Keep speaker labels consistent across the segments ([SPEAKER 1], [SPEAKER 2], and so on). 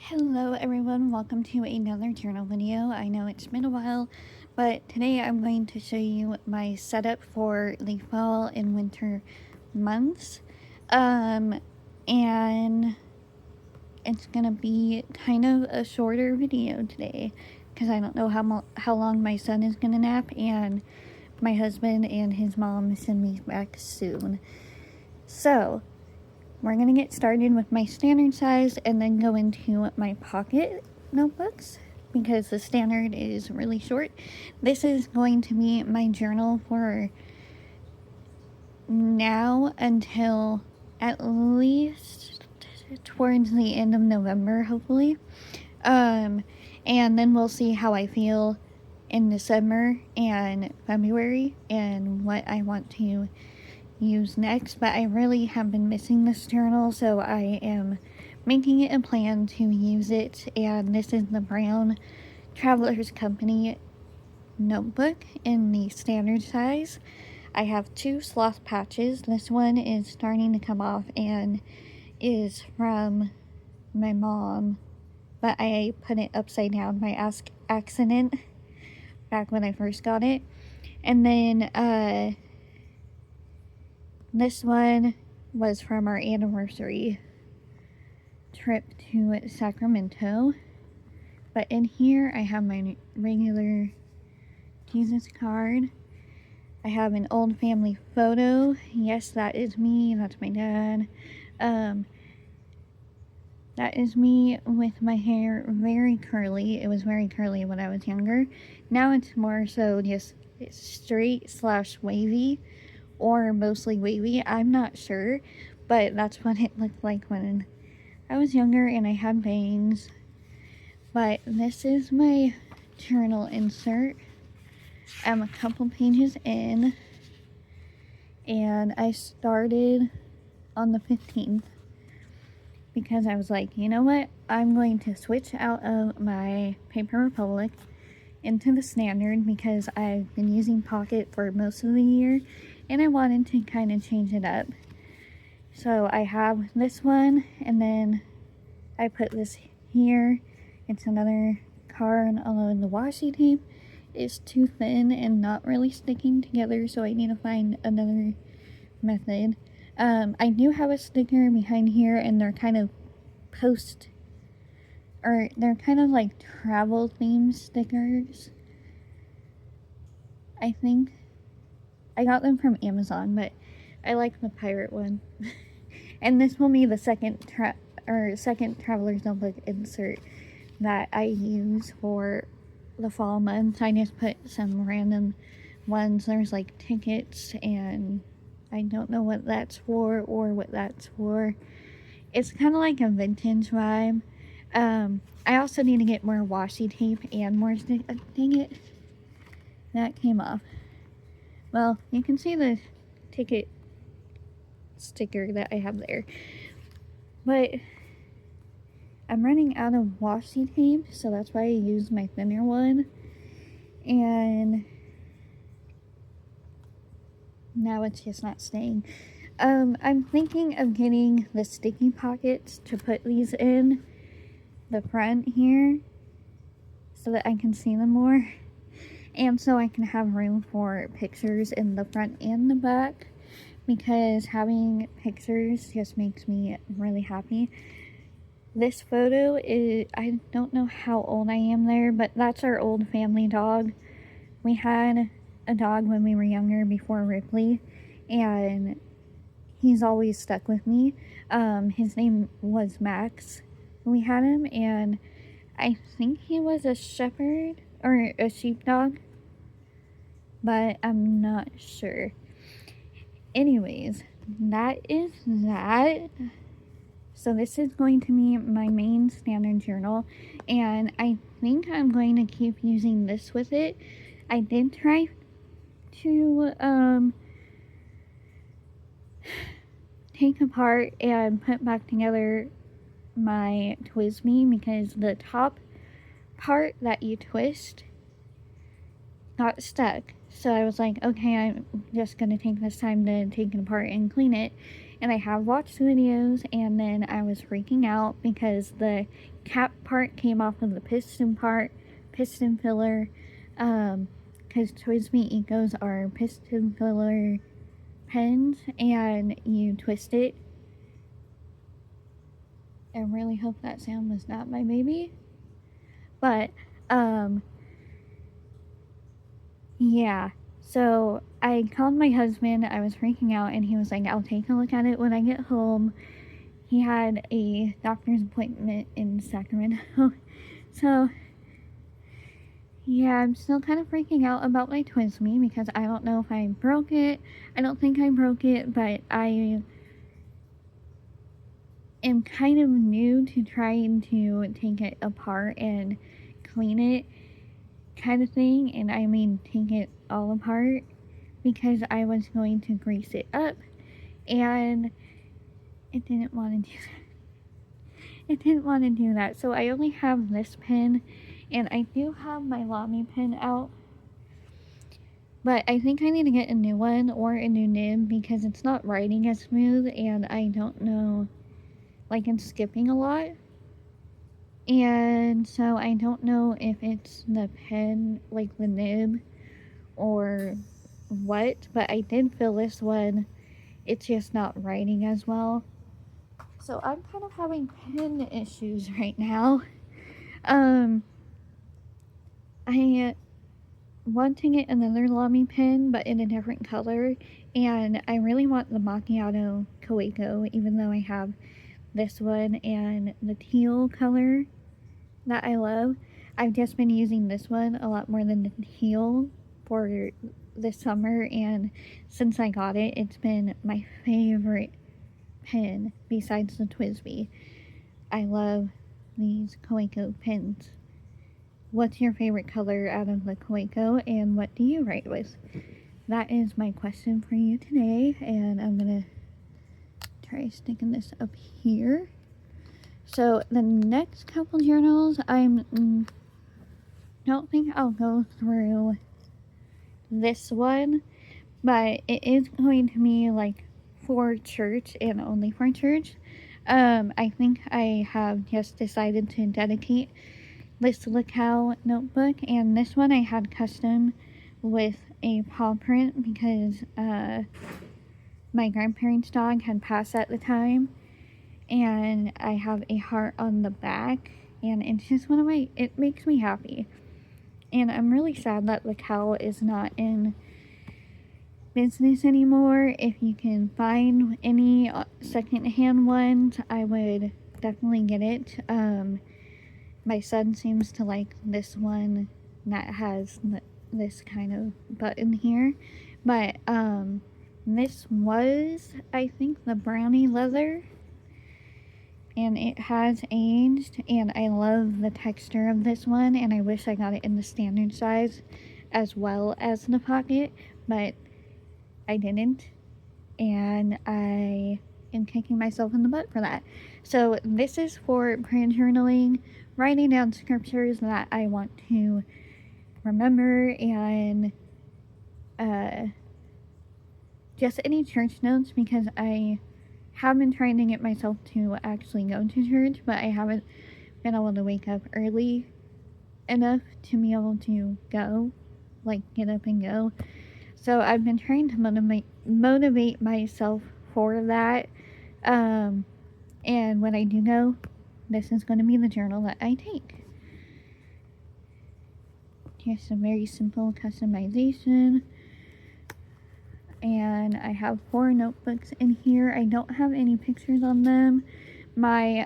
[SPEAKER 1] Hello everyone, welcome to another journal video. I know it's been a while, but today I'm going to show you my setup for the fall and winter months. And it's gonna be kind of a shorter video today because I don't know how long my son is gonna nap, and my husband and his mom send me back soon. So we're going to get started with my standard size and then go into my pocket notebooks because the standard is really short. This is going to be my journal for now until at least towards the end of November, hopefully. And then we'll see how I feel in December and February and what I want to use next, but I really have been missing this journal, so I am making it a plan to use it. And this is the Brown Travelers Company notebook in the standard size. I have two sloth patches. This one is starting to come off and is from my mom, but I put it upside down by accident back when I first got it. And then this one was from our anniversary trip to Sacramento. But in here, I have my regular Jesus card. I have an old family photo. Yes, that is me. That's my dad. That is me with my hair very curly. It was very curly when I was younger. Now it's more so just straight / wavy. Or mostly wavy, I'm not sure, but that's what it looked like when I was younger and I had bangs. But this is my journal insert. I'm a couple pages in, and I started on the 15th because I was like, you know what, I'm going to switch out of my Paper Republic into the standard because I've been using Pocket for most of the year and I wanted to kind of change it up. So I have this one, and then I put this here. It's another card, although the washi tape is too thin and not really sticking together, so I need to find another method. I do have a sticker behind here, and they're kind of they're kind of like travel themed stickers, I think. I got them from Amazon, but I like the pirate one. And this will be the second Traveler's Notebook insert that I use for the fall month. I just put some random ones. There's like tickets, and I don't know what that's for or what that's for. It's kind of like a vintage vibe. I also need to get more washi tape and more dang it. That came off. Well, you can see the ticket sticker that I have there. But I'm running out of washi tape, so that's why I use my thinner one. And now it's just not staying. I'm thinking of getting the sticky pockets to put these in the front here so that I can see them more. And so I can have room for pictures in the front and the back, because having pictures just makes me really happy. This photo is, I don't know how old I am there, but that's our old family dog. We had a dog when we were younger before Ripley, and he's always stuck with me. His name was Max. We had him, and I think he was a shepherd or a sheepdog, but I'm not sure. Anyways, that is that. So this is going to be my main standard journal, and I think I'm going to keep using this with it. I did try to take apart and put back together my TWSBI, because the top part that you twist got stuck. So I was like, okay, I'm just gonna take this time to take it apart and clean it. And I have watched videos, and then I was freaking out because the cap part came off of the piston filler, because TWSBI Ecos are piston filler pens, and you twist it. I really hope that sound was not my baby. But, yeah. So I called my husband. I was freaking out, and he was like, I'll take a look at it when I get home. He had a doctor's appointment in Sacramento. So, yeah, I'm still kind of freaking out about my TWSBI because I don't know if I broke it. I don't think I broke it, but I am kind of new to trying to take it apart and clean it, kind of thing. And I mean, take it all apart, because I was going to grease it up, and it didn't want to do that. It didn't want to do that. So I only have this pen, and I do have my Lamy pen out, but I think I need to get a new one or a new nib because it's not writing as smooth, and I don't know, like, it's skipping a lot. And so I don't know if it's the pen, like the nib, or what, but I did fill this one. It's just not writing as well. So I'm kind of having pen issues right now. I want to get another Lamy pen, but in a different color, and I really want the Macchiato Kaweco, even though I have this one and the teal color that I love. I've just been using this one a lot more than the teal for this summer, and since I got it, it's been my favorite pen besides the TWSBI. I love these Kaweco pens. What's your favorite color out of the Kaweco, and what do you write with? That is my question for you today, and I'm gonna try sticking this up here. So the next couple journals, don't think I'll go through this one, but it is going to be like for church and only for church. I think I have just decided to dedicate this Lacal notebook, and this one I had custom with a paw print because my grandparents' dog had passed at the time, and I have a heart on the back, and it's just it makes me happy. And I'm really sad that Lacal is not in business anymore. If you can find any secondhand ones, I would definitely get it. My son seems to like this one that has this kind of button here, but this was, I think, the brownie leather, and it has aged, and I love the texture of this one, and I wish I got it in the standard size as well as the pocket, but I didn't, and I am kicking myself in the butt for that. So this is for prayer journaling, writing down scriptures that I want to remember, and just any church notes, because I have been trying to get myself to actually go to church, but I haven't been able to wake up early enough to be able to go, like get up and go. So I've been trying to motivate myself for that. And when I do go, this is going to be the journal that I take. Here's some very simple customization. And I have 4 notebooks in here. I don't have any pictures on them. My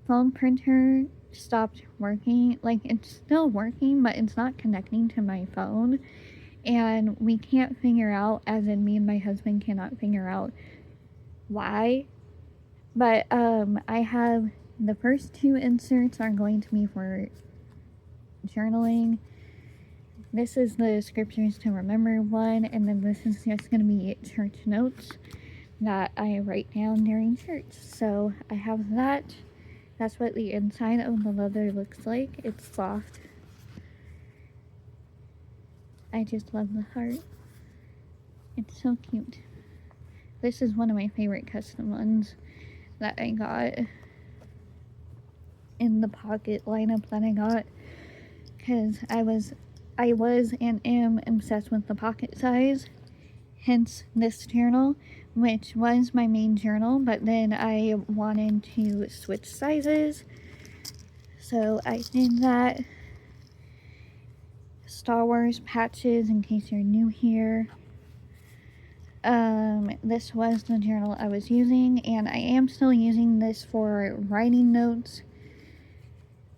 [SPEAKER 1] phone printer stopped working. Like, it's still working, but it's not connecting to my phone. And we can't figure out, as in me and my husband cannot figure out why. But I have the first 2 inserts are going to be for journaling. This is the scriptures to remember one, and then this is just going to be church notes that I write down during church. So I have that. That's what the inside of the leather looks like. It's soft. I just love the heart. It's so cute. This is one of my favorite custom ones that I got in the pocket lineup that I got, because I was and am obsessed with the pocket size, hence this journal, which was my main journal, but then I wanted to switch sizes, so I did that. Star Wars patches, in case you're new here. This was the journal I was using, and I am still using this for writing notes.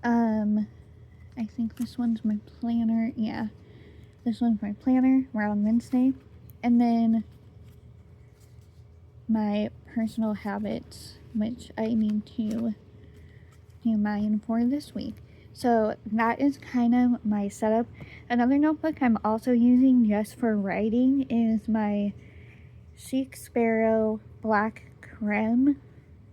[SPEAKER 1] I think this one's my planner. Yeah, this one's my planner. We're on Wednesday. And then my personal habits, which I need to do mine for this week. So that is kind of my setup. Another notebook I'm also using just for writing is my Chic Sparrow Black Creme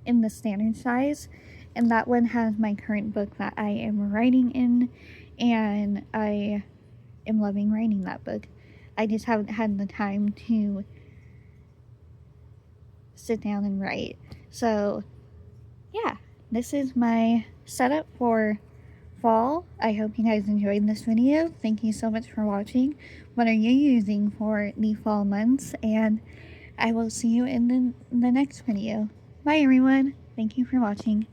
[SPEAKER 1] in the standard size, and that one has my current book that I am writing in, and I am loving writing that book. I just haven't had the time to sit down and write. So yeah, this is my setup for fall. I hope you guys enjoyed this video. Thank you so much for watching. What are you using for the fall months? And I will see you in the next video. Bye everyone. Thank you for watching.